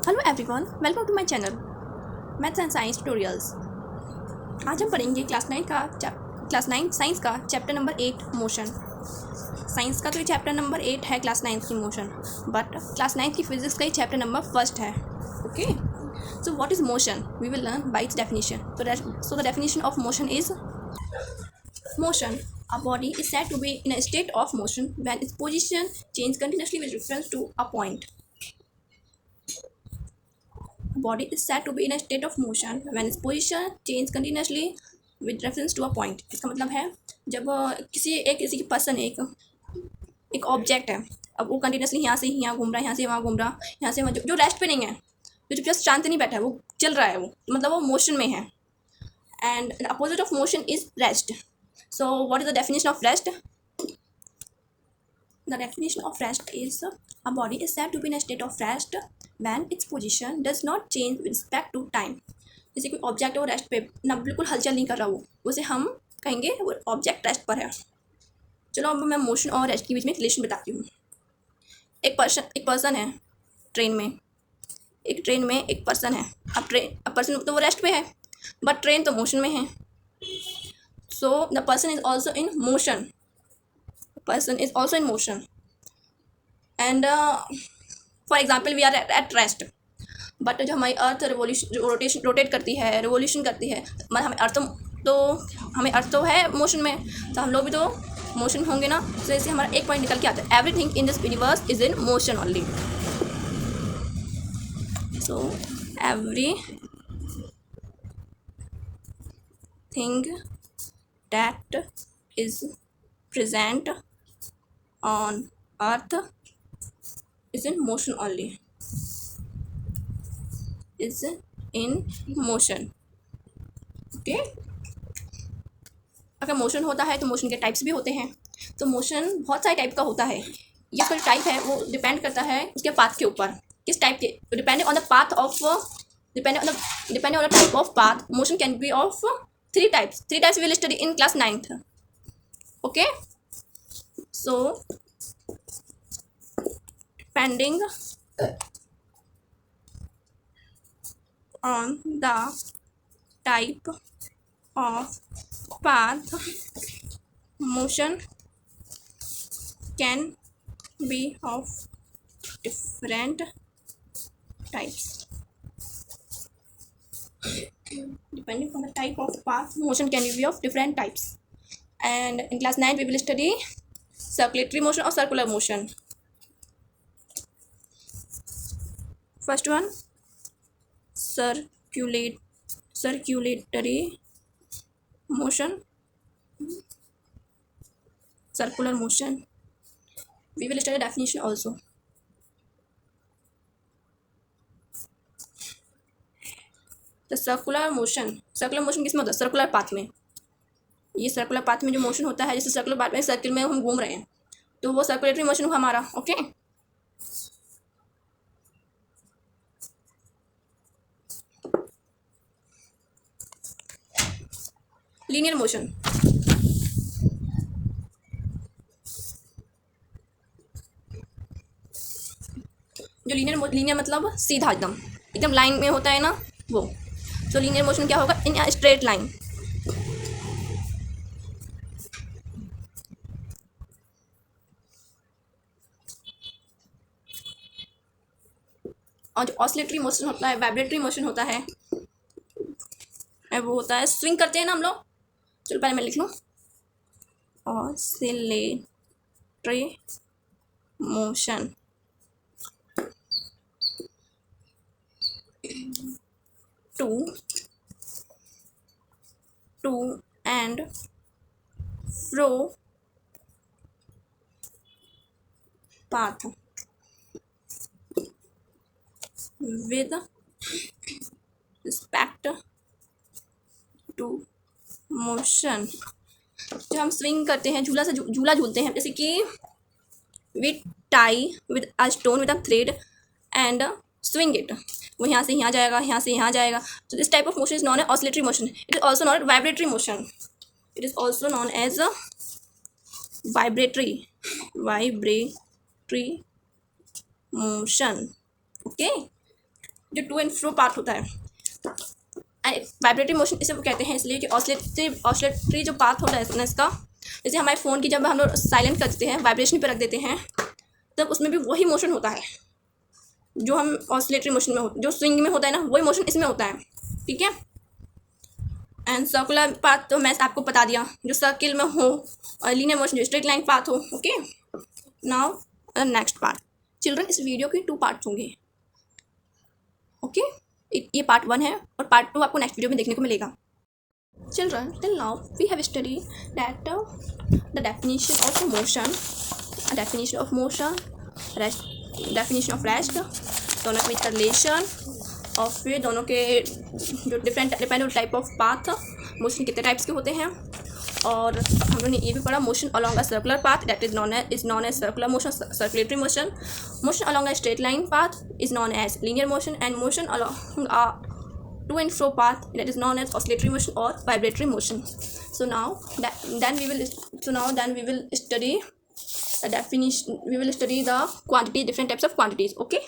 Hello everyone, welcome to my channel maths and science tutorials. आज हम पढ़ेंगे class 9 science का चैप्टर नंबर 8 मोशन। साइंस का तो ये चैप्टर नंबर 8 है क्लास 9 की मोशन, बट क्लास 9 की फिजिक्स का ही चैप्टर नंबर फर्स्ट है। Okay, so what is motion we will learn by its definition. So the definition of motion is motion. A body is said to be in a state of motion when its position changes continuously with reference to a point. Body is said to be in a state of motion when its position change continuously with reference to a point. इसका मतलब है जब किसी की person एक object है, अब वो कंटिन्यूसली यहाँ से यहाँ घूम रहा है, यहाँ से वहाँ घूम रहा, यहाँ से वहाँ, जो रेस्ट पे नहीं है, जो जस्ट शांति नहीं बैठा है, वो चल रहा है, वो मतलब वो मोशन में है। And the opposite of motion is rest. So what is the definition of rest? The definition of rest is a body is said to be in a state of rest when its position does not change with respect to time. जैसे कोई object है वो rest पे ना, बिल्कुल हलचल नहीं कर रहा, वो उसे हम कहेंगे वो ऑब्जेक्ट रेस्ट पर है. चलो अब मैं मोशन और रेस्ट के बीच में रिलेशन बताती हूँ. एक पर्सन है ट्रेन में, एक पर्सन है. अब पर्सन तो वो रेस्ट पे है, बट ट्रेन तो मोशन में है. So the person is also in motion. And for example, we are at rest. But जो हमारी अर्थ रोटेट करती है, रिवोल्यूशन करती है, मतलब हमें अर्थ तो है मोशन में, तो हम लोग भी तो मोशन होंगे ना. तो जैसे हमारा एक पॉइंट निकल के आता है, everything in this universe is in motion only. So every thing that is present on earth is in motion only, is in motion. okay, अगर मोशन होता है तो मोशन के टाइप्स भी होते हैं. तो मोशन बहुत सारे टाइप का होता है. ये जो टाइप है वो डिपेंड करता है उसके पाथ के ऊपर, किस टाइप के, depending on the type of path. Motion can be of three types we will study in class 9th. okay, so depending on the type of path, motion can be of different types. Depending on the type of path, motion can be of different types. And in class 9 we will study circulatory motion or circular motion. First one, circulatory motion, circular motion. We will study definition also. तो circular motion किस में होता है? Circular path में. ये circular path में जो motion होता है, जैसे सर्कुलर पाथ में सर्किल में हम घूम रहे हैं, तो वो सर्कुलेटरी मोशन हुआ हमारा. Okay, linear motion. जो लीनियर मतलब सीधा एकदम लाइन में होता है ना, वो. तो लीनियर मोशन क्या होगा? In straight line. और जो ऑसिलेटरी मोशन होता है, वाइब्रेटरी मोशन होता है, वो होता है स्विंग करते हैं ना हम लोग. चलो पहले मैं लिख लूँ, oscillatory motion. to and fro path with respect to motion. जब हम स्विंग करते हैं, झूला झूलते हैं, जैसे कि we tie with a stone with a thread and swing it. वो यहाँ से यहाँ जाएगा, यहाँ से यहाँ जाएगा. So this type of motion is known as oscillatory motion. It is also known as vibratory motion. It is also known as vibratory motion. Okay. जो टू एंड फ्रो पाथ होता है, वाइब्रेटरी मोशन इसे वो कहते हैं, इसलिए कि oscillatory जो पाथ होता है इसका, जैसे हमारे फ़ोन की जब हम लोग साइलेंट कर देते हैं, वाइब्रेशन पर रख देते हैं, तब उसमें भी वही मोशन होता है जो हम ऑसिलेटरी मोशन में जो स्विंग में होता है ना, वही मोशन इसमें होता है, ठीक है। एंड सर्कुलर पाथ तो मैं आपको बता दिया, जो सर्किल में हो, और लीनियर मोशन जो स्ट्रेट लाइन पाथ हो। Okay, now next part. Children, इस वीडियो के 2 पार्ट्स होंगे। ओके, ये पार्ट 1 है और पार्ट 2 आपको नेक्स्ट वीडियो में देखने को मिलेगा। Children, till now we have study that the definition of motion, definition of motion, definition of rest, दोनों के बीच रिलेशन, और फिर दोनों के जो depend type of path, motion कितने टाइप्स के होते हैं, और हम लोगों ने ये भी पढ़ा motion along a circular path that is known as circular motion, circulatory motion, motion along a straight line path is known as linear motion, and motion along a to and fro path that is known as oscillatory motion or vibratory motion. So now then we will study the definition, we will study the quantity, different types of quantities. Okay,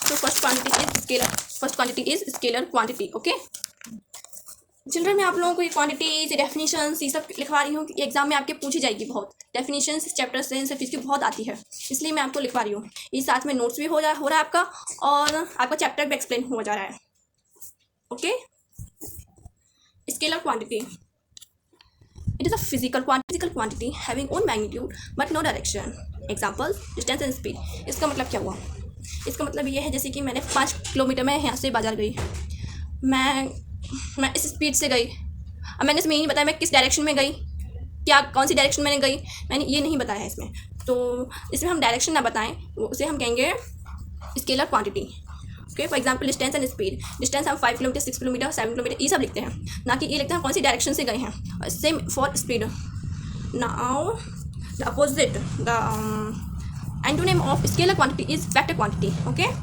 so first quantity is scalar quantity. Okay children, मैं आप लोगों को ये quantities, definitions, ये सब लिखवा रही हूँ कि एग्जाम में आपके पूछी जाएगी बहुत। डेफिनेशंस चैप्टर से सब इसकी बहुत आती है, इसलिए मैं आपको लिखवा रही हूँ। ये साथ में नोट्स भी हो रहा है आपका, और आपका चैप्टर भी एक्सप्लेन हो जा रहा है। Okay, scalar quantity, it is a physical quantity having own magnitude but no direction. Example, distance and speed. इसका मतलब क्या हुआ? इसका मतलब ये है जैसे कि मैंने 5 किलोमीटर में यहाँ से बाजार गई, मैं इस स्पीड से गई। अब मैंने इसमें ये नहीं बताया मैं किस डायरेक्शन में गई, कौन सी डायरेक्शन मैंने गई, मैंने ये नहीं बताया है इसमें। तो इसमें हम डायरेक्शन ना बताएं, उसे हम कहेंगे scalar quantity. Okay, for example distance and speed. Distance हम 5 किलोमीटर, 6 किलोमीटर, 7 किलोमीटर ये सब लिखते हैं, ना कि ये लिखते हैं कौन सी डायरेक्शन से गए हैं। Same for speed. Now the opposite, the antonym of scalar quantity is vector quantity. Okay,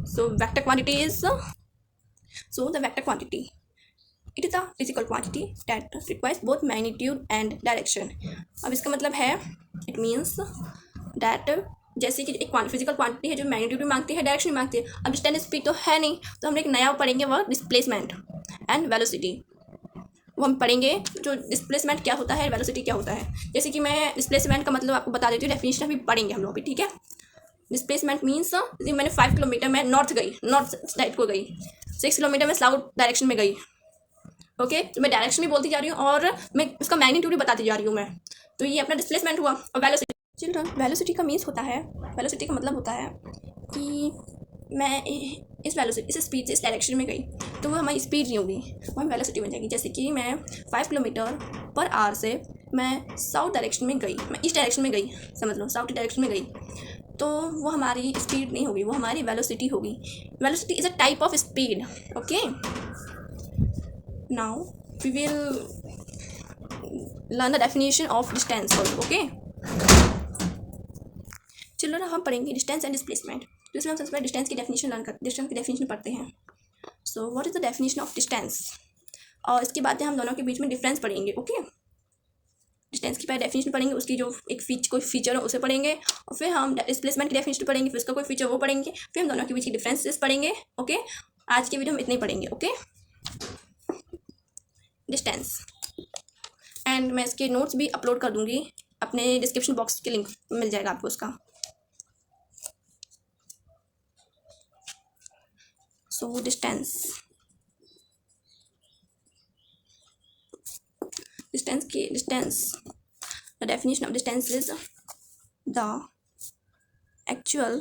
so vector quantity is So the vector quantity, it is a physical quantity that requires both magnitude and direction. अब इसका मतलब है, it means that जैसे कि एक physical quantity है जो magnitude भी मांगती है, डायरेक्शन भी मांगती है। अब डिस्टेंस स्पीड तो है नहीं, तो हम एक नया पढ़ेंगे, वह डिस्प्लेसमेंट एंड वेलोसिटी। वो हम पढ़ेंगे जो डिस्प्लेसमेंट क्या होता है, वेलोसिटी क्या होता है। जैसे कि मैं डिस्प्लेसमेंट का मतलब आपको बता देती हूँ, डेफिनेशन अभी पढ़ेंगे हम लोग भी, ठीक है। डिस्प्लेसमेंट मीन्स मैंने 5 किलोमीटर में नॉर्थ साइड को गई, 6 किलोमीटर में साउथ डायरेक्शन में गई। ओके, तो मैं डायरेक्शन भी बोलती जा रही हूँ और मैं उसका मैग्नीट्यूड भी बताती जा रही हूँ मैं। तो ये अपना डिस्प्लेसमेंट हुआ। और वेलोसिटी, चिल्ड्रन, वेलोसिटी का मीन्स होता है, वेलोसिटी का मतलब होता है कि मैं इस स्पीड से इस डायरेक्शन में गई, तो वो हमारी स्पीड नहीं होगी, वो हमारी वेलोसिटी बन जाएगी। जैसे कि मैं 5 किलोमीटर पर आवर से मैं साउथ डायरेक्शन में गई, मैं इस डायरेक्शन में गई, समझ लो साउथ डायरेक्शन में गई, तो वो हमारी स्पीड नहीं होगी, वो हमारी वेलोसिटी होगी। Velocity is a type of speed. Okay, now we will learn the definition of distance also. Okay children, हम पढ़ेंगे डिस्टेंस एंड डिस्प्लेसमेंट। तो इसमें हम सबसे पहले डिस्टेंस की डेफिनेशन पढ़ते हैं। So what is the definition of distance, और इसके बाद हम दोनों के बीच में डिफरेंस पढ़ेंगे। ओके, डिस्टेंस की पहले डेफिनेशन पढ़ेंगे, उसकी जो कोई फीचर हो उसे पढ़ेंगे, और फिर हम डिस्प्लेसमेंट की डेफिनेशन पढ़ेंगे, फिर उसका कोई फीचर वो पढ़ेंगे, फिर हम दोनों के बीच की डिफरेंसेस पढ़ेंगे। ओके, आज की वीडियो में इतने ही पढ़ेंगे। ओके, डिस्टेंस, एंड मैं इसके नोट्स भी अपलोड कर दूँगी, अपने डिस्क्रिप्शन बॉक्स के लिंक मिल जाएगा आपको उसका। So distance the definition of distance is the actual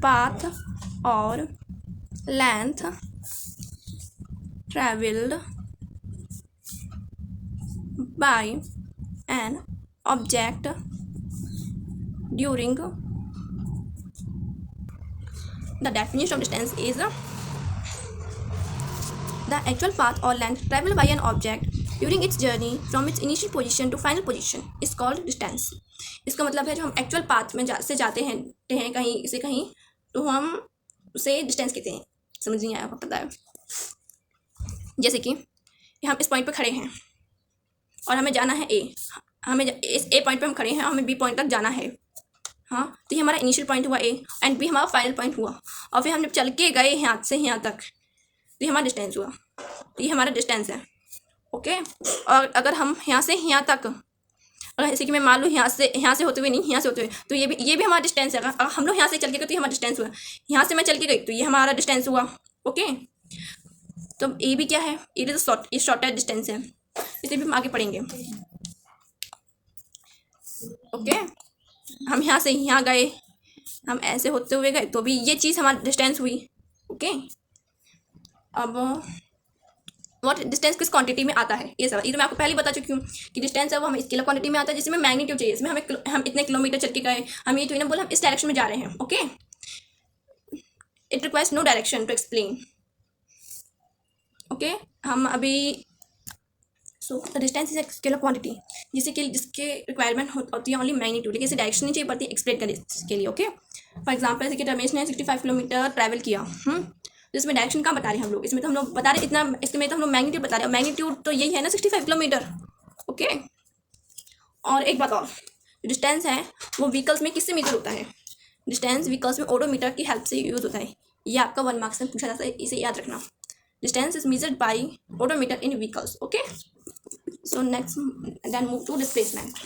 path or length traveled by an object during the definition of distance is the actual path or length traveled by an object during its journey from its initial position to final position is called distance. इसका मतलब है जो हम actual path में से जाते हैं कहीं से कहीं, तो हम उसे डिस्टेंस कहते हैं। समझ नहीं आया, आपको पता है। जैसे कि हम इस पॉइंट पर खड़े हैं और हमें जाना है ए, हमें इस ए पॉइंट पर हम खड़े हैं, हमें बी पॉइंट तक जाना है, हाँ, तो ये हमारा इनिशियल पॉइंट हुआ ए, एंड बी हमारा फाइनल पॉइंट हुआ, और फिर हम जब चल के गए यहाँ से यहाँ तक, तो ये हमारा डिस्टेंस हुआ, तो ये हमारा डिस्टेंस है। ओके, और अगर हम यहाँ से यहाँ तक, अगर जैसे कि मैं मान लूँ यहाँ से होते हुए नहीं, यहाँ से होते हुए, तो ये भी हमारा डिस्टेंस है। अगर हम लोग यहाँ से चल के गए तो ये हमारा डिस्टेंस हुआ, यहाँ से मैं चल के गई तो ये हमारा डिस्टेंस हुआ। ओके, तो ए भी क्या है, ये शॉर्टेस्ट डिस्टेंस है, इसे भी हम आगे पढ़ेंगे। ओके, हम यहाँ से यहाँ गए, हम ऐसे होते हुए गए, तो भी ये चीज़ हमारा डिस्टेंस हुई। ओके, अब व्हाट डिस्टेंस किस क्वांटिटी में आता है, ये सवाल, ये तो मैं आपको पहले बता चुकी हूँ कि डिस्टेंस है वो हमें स्केलर क्वांटिटी में आता है, जिसमें मैग्नीट्यूड चाहिए, इसमें हम इतने किलोमीटर चल के गए, हम ये तो ना बोला हम इस डायरेक्शन में जा रहे हैं। Okay, it requires no direction to explain. Okay, हम अभी so the distance is scalar quantity, जिसके रिक्वायरमेंट होती है ओनली मैग्नीट्यूड, लेकिन इसे डायरेक्शन नहीं चाहिए पड़ती एक्सप्लेन करने के लिए। ओके, फॉर एग्जाम्पल जैसे कि रमेश ने 65 किलोमीटर ट्रैवल किया, तो इसमें डायरेक्शन कहाँ बता रहे हैं हम लोग, इसमें तो हम लोग बता रहे इतना, इसमें तो हम लोग मैग्नीट्यूड बता रहे हैं, मैग्नीट्यूड तो यही है ना 65 किलोमीटर। ओके, और एक बात और, डिस्टेंस है वो व्हीकल्स में किससे मेजर होता है, डिस्टेंस व्हीकल्स में ओडोमीटर की हेल्प से यूज होता है। ये आपका 1 मार्क्स में पूछा जाता है, इसे याद रखना। Distance is measured by odometer in vehicles. Okay, so next then move to displacement.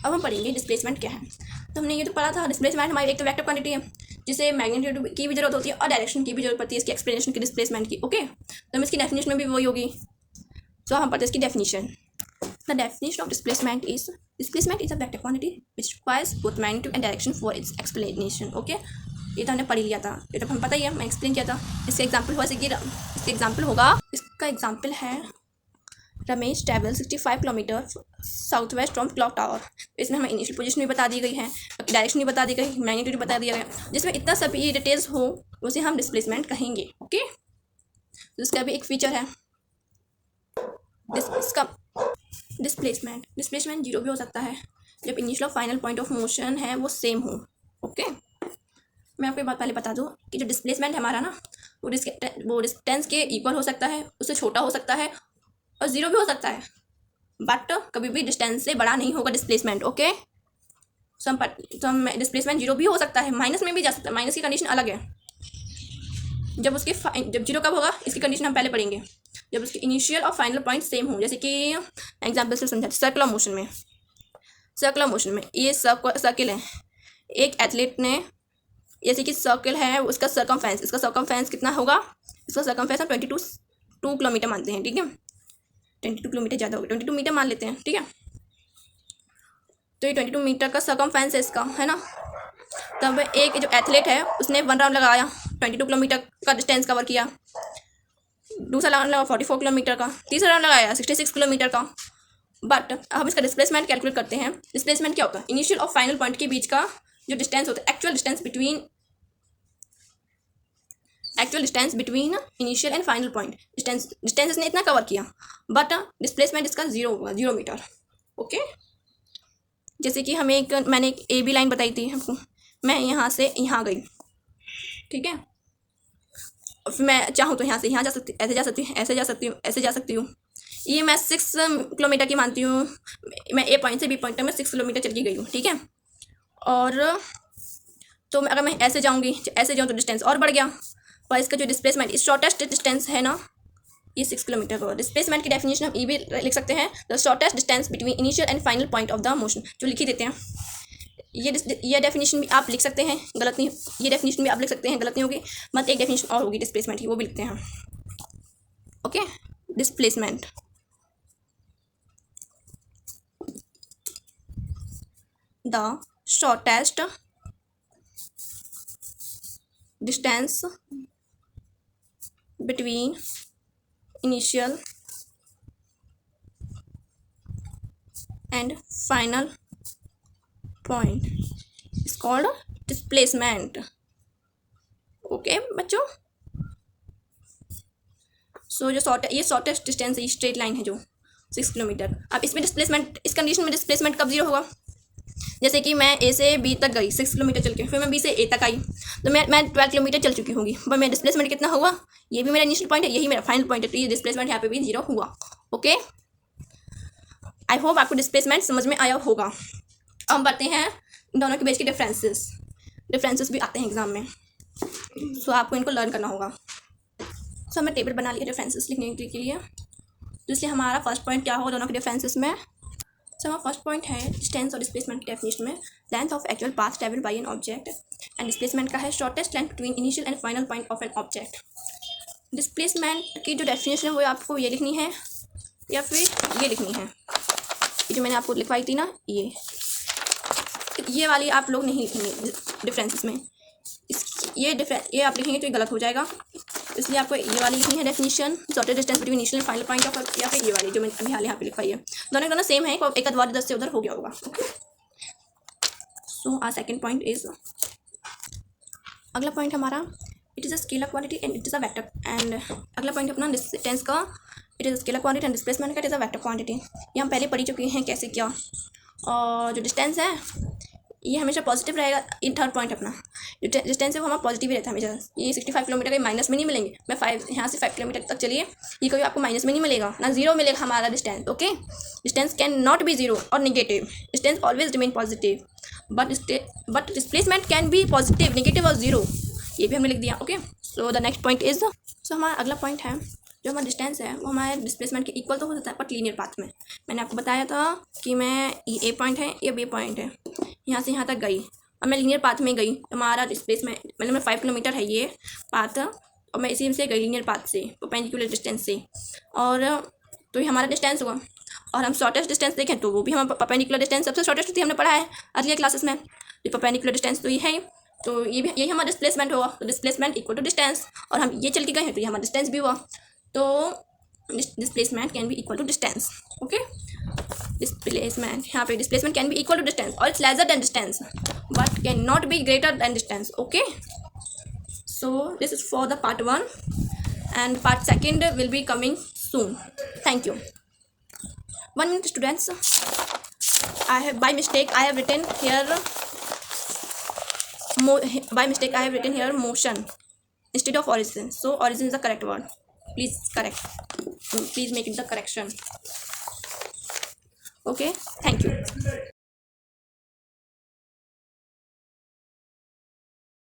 अब हम पढ़ेंगे डिस्प्लेसमेंट क्या है। तो हमने ये तो पढ़ा था, डिस्प्लेसमेंट हमारी एक तो वेक्टर क्वांटिटी है जिसे मैग्नीट्यूड की भी जरूरत होती है और डायरेक्शन की भी जरूरत पड़ती है इसकी एक्सप्लेनेशन की, डिस्प्लेसमेंट की। ओके, तो हम इसकी डेफिनेशन में भी वही होगी। सो हम पढ़ते हैं इसकी definition. The definition of displacement is a vector quantity which requires both magnitude and direction for its explanation. Okay, ये तो हमने पढ़ लिया था, ये तो हमें पता ही है, मैं एक्सप्लेन किया था। इसका एग्जाम्पल हुआ, इसका एग्जाम्पल होगा, इसका एग्जाम्पल है Ramesh travel 65 kilometre south west from clock tower. इसमें हमें इनिशियल पोजीशन भी बता दी गई है, डायरेक्शन भी बता दी गई, मैग्नीट्यूड भी बता दिया गया, जिसमें इतना सभी डिटेल्स हो उसे हम डिस्प्लेसमेंट कहेंगे। ओके, तो इसका भी एक फीचर है इसका डिस्प्लेसमेंट जीरो भी हो सकता है जब इनिशियल और फाइनल पॉइंट ऑफ मोशन है वो सेम हो। ओके, मैं आपको एक बात पहले बता दूं कि जो डिस्प्लेसमेंट है हमारा ना, वो डिस्टेंस के इक्वल हो सकता है, उससे छोटा हो सकता है और ज़ीरो भी हो सकता है, बट कभी भी डिस्टेंस से बड़ा नहीं होगा डिस्प्लेसमेंट। ओके, डिस्प्लेसमेंट जीरो भी हो सकता है, माइनस में भी जा सकता है, माइनस की कंडीशन अलग है। जब जीरो कब होगा इसकी कंडीशन हम पहले पढ़ेंगे, जब उसके इनिशियल और फाइनल पॉइंट सेम हो। जैसे कि एग्जाम्पल से समझा, सर्कुलर मोशन में ये सर्किल है, एक एथलीट ने, जैसे कि सर्किल है उसका सर्कमफेरेंस, इसका सर्कमफेरेंस कितना होगा, इसका सर्कमफेरेंस हम 2 किलोमीटर मानते हैं। ठीक है, 22 किलोमीटर ज़्यादा होगा, 22 मीटर मान लेते हैं। ठीक है, तो ये 22 मीटर का सर्कमफेरेंस है इसका, है ना। तब एक जो एथलीट है उसने 1 राउंड लगाया, 22 किलोमीटर का डिस्टेंस कवर किया, दूसरा राउंड लगा 44 किलोमीटर का, तीसरा राउंड लगाया 66 किलोमीटर का। बट हम इसका डिस्प्लेसमेंट कैलकुलेट करते हैं। डिस्प्लेसमेंट क्या होता है, इनिशियल और फाइनल पॉइंट के बीच का जो डिस्टेंस होता है, actual distance between initial and final point. Distance इसने इतना कवर किया, बट डिस्प्लेसमेंट इसका 0 होगा, 0 मीटर। ओके, जैसे कि मैंने एक ए बी लाइन बताई थी आपको, मैं यहाँ से यहाँ गई, ठीक है, फिर मैं चाहूँ तो यहाँ से यहाँ जा सकती, ऐसे जा सकती हूँ, ऐसे जा सकती हूँ, ऐसे जा सकती हूँ। ये मैं 6 किलोमीटर की मानती हूँ, मैं ए पॉइंट से बी पॉइंट तक मैं 6 किलोमीटर चल के गई हूँ। ठीक है, और तो अगर मैं ऐसे जाऊँगी, ऐसे जाऊँ तो डिस्टेंस और बढ़ गया, पर इसका जो डिस्प्लेसमेंट, इस शॉर्टेस्ट डिस्टेंस है ना, ये 6 किलोमीटर का। डिस्प्लेसमेंट की डेफिनेशन हम ये भी लिख सकते हैं, the shortest distance between initial and final point of the motion, जो लिख ही देते हैं। ये डेफिनेशन भी आप लिख सकते हैं, गलत नहीं, ये डेफिनेशन भी आप लिख सकते हैं, गलत नहीं होगी। मत एक डेफिनेशन और होगी डिस्प्लेसमेंट की, वो भी लिखते हैं। Okay, displacement the shortest distance between initial and final point is called displacement. Okay बच्चों, सो जो शॉर्टेस्ट डिस्टेंस है, ये स्ट्रेट लाइन है जो 6 किलोमीटर। अब इसमें डिस्प्लेसमेंट, इस कंडीशन में डिस्प्लेसमेंट कब 0 होगा, जैसे कि मैं ए से बी तक गई 6 किलोमीटर चल के, फिर मैं बी से ए तक आई, तो मैं 12 किलोमीटर चल चुकी होंगी, पर मेरा डिस्प्लेसमेंट कितना हुआ, ये भी मेरा इनिशियल पॉइंट है, यही मेरा फाइनल पॉइंट है, तो ये डिस्प्लेसमेंट यहाँ पे भी 0 हुआ। ओके, आई होप आपको डिस्प्लेसमेंट समझ में आया होगा। अब हम बढ़ते हैं दोनों के बीच के डिफरेंसेस भी आते हैं एग्जाम में, सो आपको इनको लर्न करना होगा। सो हमने टेबल बना लिया डिफरेंसेस लिखने के लिए, तो इसलिए हमारा फर्स्ट पॉइंट क्या होगा दोनों के डिफरेंसेस में। सो हमारा फर्स्ट पॉइंट है डिस्टेंस और डिस्प्लेसमेंट की डेफिनेशन में, length of actual path travel by an object, and displacement का है shortest length between initial and final point of an object. Displacement की जो डेफिनेशन है वो आपको ये लिखनी है या फिर ये लिखनी है, ये जो मैंने आपको लिखवाई थी ना, ये वाली आप लोग नहीं लिखेंगे डिफरेंसेस में, ये आप लिखेंगे तो ये गलत हो जाएगा, इसलिए आपको ये वाली लिखनी है definition, shortest distance between initial and final point of, या फिर ये वाली जो मैंने अभी हाल यहाँ पे लिखवाई है। दोनों सेम है, एक आध इधर से उधर हो गया होगा। So our second point is, अगला पॉइंट हमारा it is a scalar quantity and it is a vector, and अगला पॉइंट अपना डिस्टेंस का, it is a scalar quantity and displacement का it is a vector quantity. ये हम पहले पढ़ चुके हैं कैसे क्या। और जो डिस्टेंस है ये हमेशा पॉजिटिव रहेगा। इन थर्ड पॉइंट अपना जो डिस्टेंस है वो हमारा पॉजिटिव ही रहता है हमेशा। ये 65 किलोमीटर के माइनस में नहीं मिलेंगे, मैं 5 यहाँ से 5 किलोमीटर तक चलिए, ये कभी आपको माइनस में नहीं मिलेगा ना, जीरो मिलेगा हमारा distance. Okay, distance can not be zero और negative, distance always remain positive, but displacement can be positive, negative और जीरो, ये भी हमने लिख दिया। Okay, so the next point is, so हमारा अगला पॉइंट है जो हमारा डिस्टेंस है वो हमारे डिस्प्लेसमेंट के इक्वल तो हो सकता है बट लीनियर पाथ में। मैंने आपको बताया था कि मैं ये ए पॉइंट है, ये बी पॉइंट है, यहाँ से यहाँ तक गई और मैं लीनियर पाथ में गई, हमारा डिस्प्लेसमेंट मतलब मैं 5 किलोमीटर है ये पाथ, और मैं इसी से गई लीनियर पाथ से, परपेंडिकुलर डिस्टेंस से, और तो ये हमारा डिस्टेंस हुआ। और हम शॉर्टेस्ट डिस्टेंस देखें तो वो भी हम परपेंडिकुलर डिस्टेंस सबसे शॉर्टेस्ट थी, हमने पढ़ा है अर्लियर क्लासेस में, तो परपेंडिकुलर डिस्टेंस तो ये है, तो ये भी यही हमारा डिस्प्लेसमेंट होगा, तो डिस्प्लेसमेंट इक्वल टू डिस्टेंस, और हम ये चल के गए हैं तो ये हमारा डिस्टेंस भी हुआ, तो displacement can be equal to distance. Okay, displacement यहाँ पे displacement can be equal to distance और it's lesser than distance but can not be greater than distance. Okay, so this is for the part 1 and part 2 will be coming soon. Thank you. 1 minute students, I have by mistake I have written here motion instead of origin, so origin is the correct word. Please make it the correction. Okay, thank you.